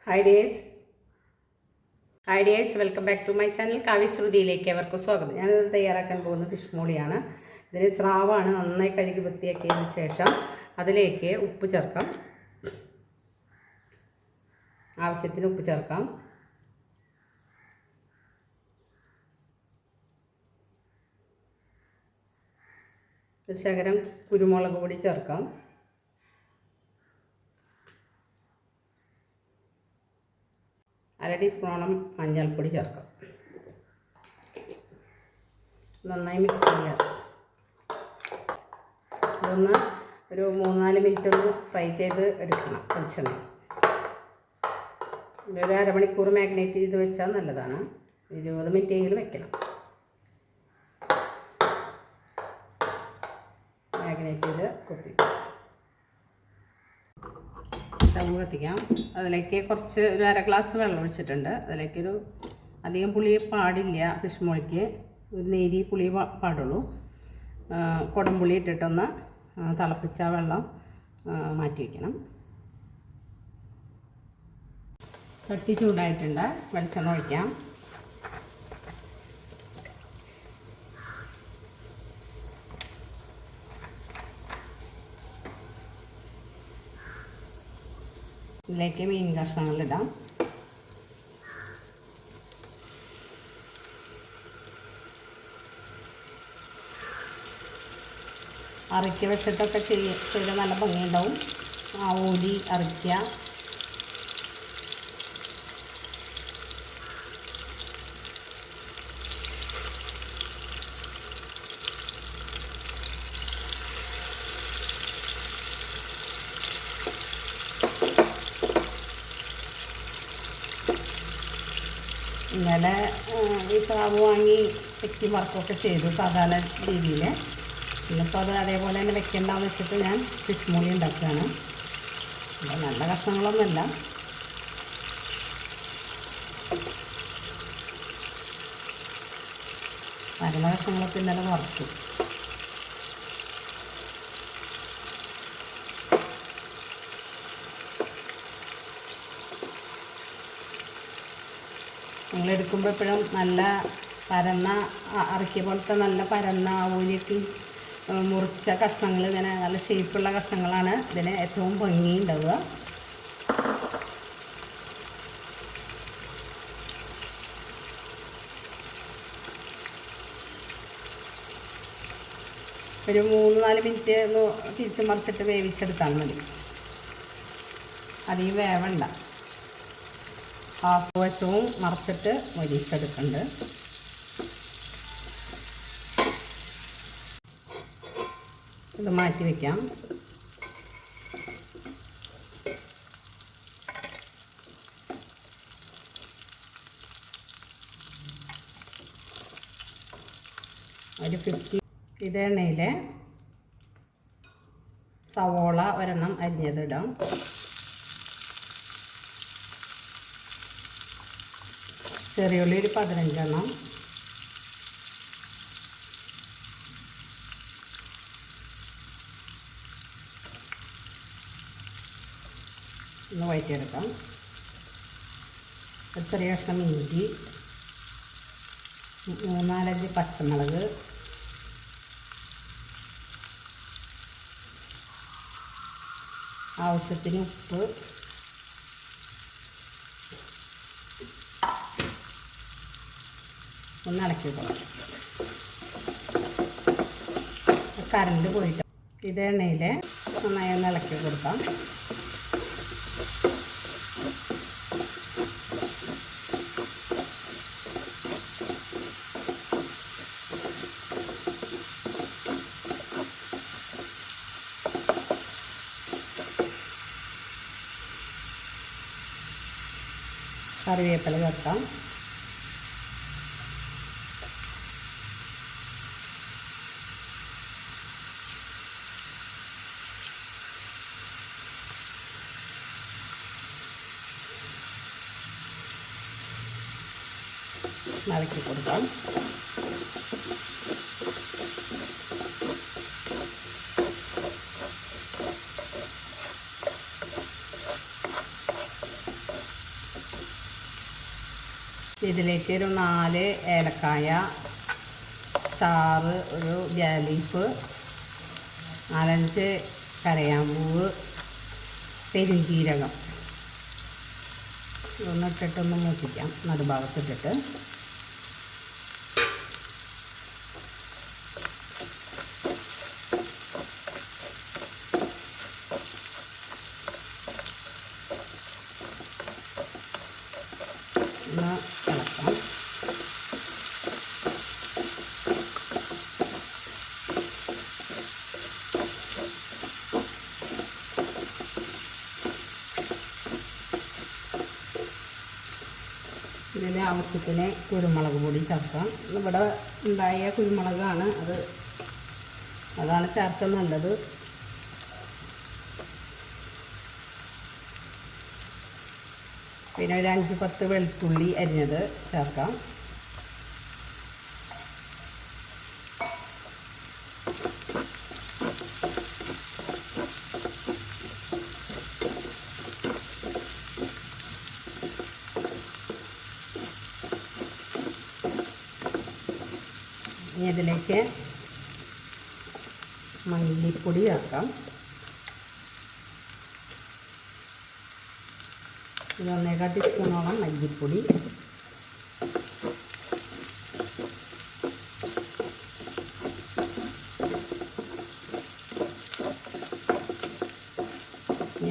Hi dears welcome back to my channel കാവ്യശ്രുതിയിലേക്ക് അവർക്ക് സ്വാഗതം. ഞാനിത് തയ്യാറാക്കാൻ പോകുന്ന ഫിഷ് മോളിയാണ്. ഇതിന് സ്രാവാണ്. നന്നായി കഴുകി വൃത്തിയാക്കിയതിന് ശേഷം അതിലേക്ക് ഉപ്പ് ചേർക്കാം. ആവശ്യത്തിന് ഉപ്പ് ചേർക്കാം. ഒരു ശകലം കുരുമുളക് പൊടി ചേർക്കാം. അര ടീസ്പൂണോളം മഞ്ഞൾപ്പൊടി ചേർക്കാം. നന്നായി മിക്സ് ചെയ്യാം. ഇതൊന്ന് ഒരു 3-4 മിനിറ്റ് ഒന്ന് ഫ്രൈ ചെയ്ത് എടുക്കണം. വെളിച്ചെണ്ണ ഇതൊരു അരമണിക്കൂർ മാഗ്നേറ്റ് ചെയ്ത് വെച്ചാൽ നല്ലതാണ്. 20 മിനിറ്റെങ്കിലും വെക്കണം. മാഗ്നേറ്റ് ചെയ്ത് കുത്തി സ്റ്റവ് കത്തിക്കാം. അതിലേക്ക് കുറച്ച് ഒരു അര ഗ്ലാസ് വെള്ളം ഒഴിച്ചിട്ടുണ്ട്. അതിലേക്കൊരു അധികം പുളി പാടില്ല. ഫിഷ് മോളിക്ക് ഒരു നേരി പുളി പാടുള്ളൂ. കുടംപുളി ഇട്ടിട്ടൊന്ന് തിളപ്പിച്ച വെള്ളം മാറ്റി വയ്ക്കണം. ചട്ടി ചൂടായിട്ടുണ്ട്. വെളിച്ചെണ്ണ ഒഴിക്കാം. ഇതിലേക്ക് മീൻ കഷ്ണങ്ങളിടാം. അരക്കി വെച്ചിട്ടൊക്കെ ചെയ്ത് നല്ല ഭംഗിയുണ്ടാവും. ഊരി അരയ്ക്കുക. ഇന്നലെ ഈ സ്രാവ് വാങ്ങി വെക്കി വറുക്കുകയൊക്കെ ചെയ്തു സാധാരണ രീതിയിൽ. ഇന്നിപ്പോൾ അത് അതേപോലെ തന്നെ വെക്കേണ്ടെന്ന് വെച്ചിട്ട് ഞാൻ ഫിഷ് മോളി ഉണ്ടാക്കുകയാണ്. അപ്പോൾ നല്ല കഷ്ണങ്ങളൊന്നുമല്ല. നല്ല കഷ്ണങ്ങളൊക്കെ ഇന്നലെ വറുത്തു. നിങ്ങളെടുക്കുമ്പോൾ എപ്പോഴും നല്ല പരന്ന അരക്കിയ പോലത്തെ നല്ല പരന്ന ഊരിക്ക് മുറിച്ച കഷ്ണങ്ങൾ, ഇങ്ങനെ നല്ല ഷേപ്പുള്ള കഷ്ണങ്ങളാണ് ഇതിന് ഏറ്റവും ഭംഗി ഉണ്ടാവുക. ഒരു 3-4 മിനിറ്റ് ഒന്ന് തിരിച്ച് മറിച്ചിട്ട് വേവിച്ചെടുത്താൽ മതി. അധികം വേവണ്ട. ഹാഫ് വശവും മറിച്ചിട്ട് മൊരിച്ചെടുക്കുന്നുണ്ട്. ഇത് മാറ്റി വയ്ക്കാം. ഒരു 50 ഇത് എണ്ണയിൽ സവോള ഒരെണ്ണം അരിഞ്ഞതിടാം. ചെറിയുള്ളി ഒരു 15 എണ്ണം. ഒന്ന് വഴറ്റിയെടുക്കാം. ഒരു ചെറിയ കഷ്ണം ഇഞ്ചി, 3-4 പച്ചമുളക്, ആവശ്യത്തിന് ഉപ്പ്, ഒന്ന് ഇളക്കി കൊടുക്കാം. കറണ്ട് പോയിട്ട് ഇത് എണ്ണയിൽ നന്നായി ഒന്ന് ഇളക്കി കൊടുക്കാം. കറിവേപ്പില ചേർക്കാം. ഇളക്കി കൊടുക്കാം. ഇതിലേക്ക് ഒരു 4 ഏലക്കായ, ചാറ്, ഒരു ലീഫ്, 4-5 കരയാമ്പൂവ്, പെരുംജീരകം ഇതൊന്നിട്ടിട്ടൊന്ന് മൂപ്പിക്കാം. നടുഭാഗത്തിട്ടിട്ട് ഒന്ന് ഇളക്കാം. ഇതിന് ആവശ്യത്തിന് കുരുമുളക് പൊടി ചേർക്കാം. ഇവിടെ ഉണ്ടായ കുരുമുളകാണ്, അതാണ് ചേർക്കാൻ നല്ലത്. പിന്നെ ഒരു 5-10 വെളുത്തുള്ളി അരിഞ്ഞത് ചേർക്കാം. ഇനി ഇതിലേക്ക് മല്ലിപ്പൊടി ചേർക്കാം. ഒരു 1.25 ടീസ്പൂണോളം മല്ലിപ്പൊടി,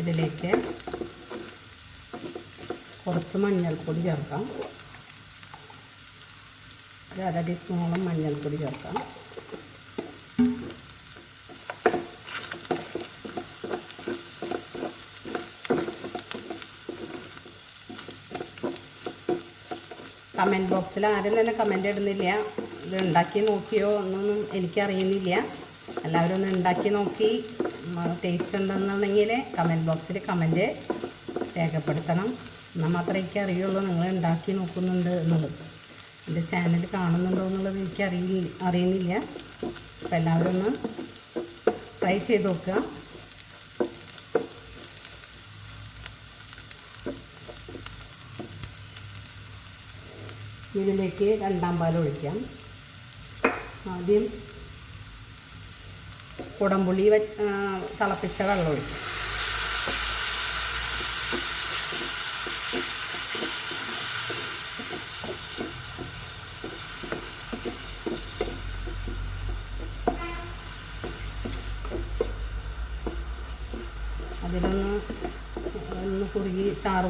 ഇതിലേക്ക് കുറച്ച് മഞ്ഞൾപ്പൊടി ചേർക്കാം. ഒരു 1/2 ടീസ്പൂണോളം മഞ്ഞൾപ്പൊടി ചേർക്കാം. കമൻറ്റ് ബോക്സിൽ ആരും തന്നെ കമൻ്റ് ഇടുന്നില്ല. ഇത് ഉണ്ടാക്കി നോക്കിയോ എന്നൊന്നും എനിക്കറിയുന്നില്ല. എല്ലാവരും ഒന്ന് ഉണ്ടാക്കി നോക്കി ടേസ്റ്റ് ഉണ്ടെന്നുണ്ടെങ്കിൽ കമൻറ്റ് ബോക്സിൽ കമൻറ്റ് രേഖപ്പെടുത്തണം. എന്നാൽ മാത്രമേ എനിക്ക് അറിയുള്ളൂ നിങ്ങൾ ഉണ്ടാക്കി നോക്കുന്നുണ്ട് എന്നുള്ളത്. എൻ്റെ ചാനൽ കാണുന്നുണ്ടോ എന്നുള്ളത് എനിക്ക് അറിയുന്നില്ല. അപ്പോൾ എല്ലാവരും ഒന്ന് ട്രൈ ചെയ്ത് നോക്കുക. ഇതിലേക്ക് 2-ാം പാൽ ഒഴിക്കാം. ആദ്യം കുടംപുളി തിളപ്പിച്ച വെള്ളം ഒഴിക്കും. അതിലൊന്ന് കുറുകി ചാറ്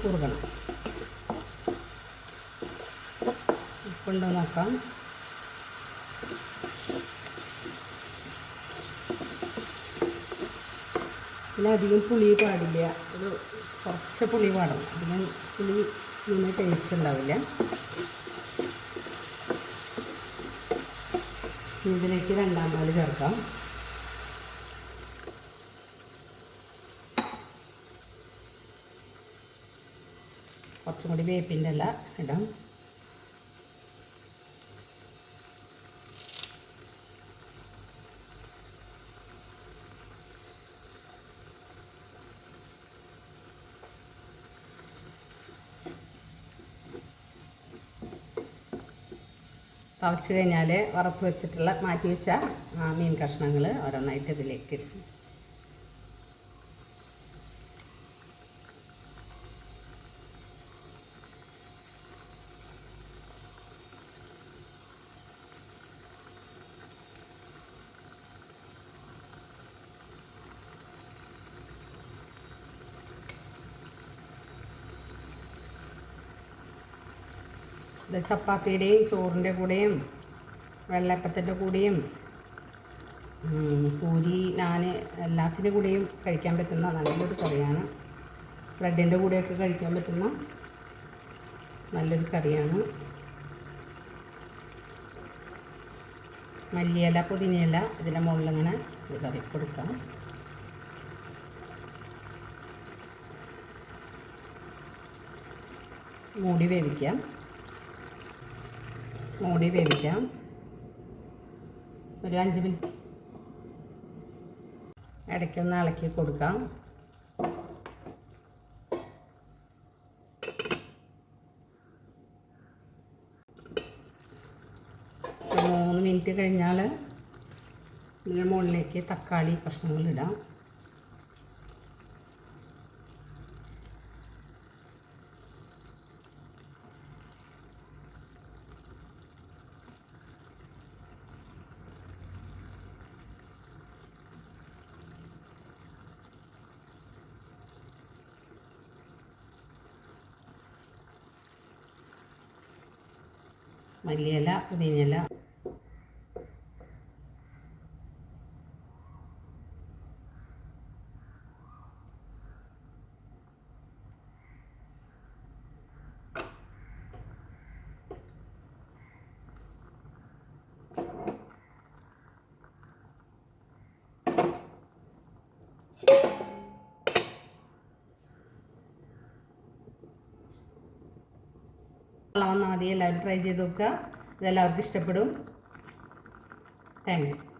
കുറുകണം. ഉപ്പുണ്ടോ നോക്കാം. പിന്നെ അധികം പുളി പാടില്ല, കുറച്ച് പുളി പാടണം. പുളി ടേസ്റ്റ് ഉണ്ടാവില്ല. ഇതിലേക്ക് 2-ാം പാൽ ചേർക്കാം. കുറച്ചും കൂടി വേപ്പിൻ്റെ ഇല ഇടാം. തിളച്ച് കഴിഞ്ഞാൽ വറുത്ത് വെച്ചിട്ടുള്ള മാറ്റി വെച്ച മീൻ കഷ്ണങ്ങൾ ഓരോന്നായിട്ട് ഇതിലേക്ക് ഇടും. ഇത് ചപ്പാത്തിയുടെയും ചോറിൻ്റെ കൂടെയും വെള്ളയപ്പത്തിൻ്റെ കൂടെയും പൂരി, നാൻ എല്ലാത്തിൻ്റെ കൂടെയും കഴിക്കാൻ പറ്റുന്ന നല്ലൊരു കറിയാണ്. ബ്രെഡിൻ്റെ കൂടെയൊക്കെ കഴിക്കാൻ പറ്റുന്ന നല്ലൊരു കറിയാണ്. മല്ലിയില, പുതിനയില ഇതിൻ്റെ മുകളിലിങ്ങനെ വിതറി കൊടുക്കാം. മൂടി വേവിക്കാം. ഒരു 5 മിനിറ്റ് ഇടയ്ക്കൊന്ന് ഇളക്കി കൊടുക്കാം. മിനിറ്റ് കഴിഞ്ഞാൽ ഇതിൻ്റെ മുകളിലേക്ക് തക്കാളി കഷ്ണങ്ങളിടാം. മല്ലിയില, പുതിനയില, വന്നാൽ മതി. എല്ലാവരും ട്രൈ ചെയ്ത് നോക്കുക. ഇതെല്ലാവർക്കും ഇഷ്ടപ്പെടും. Thank you.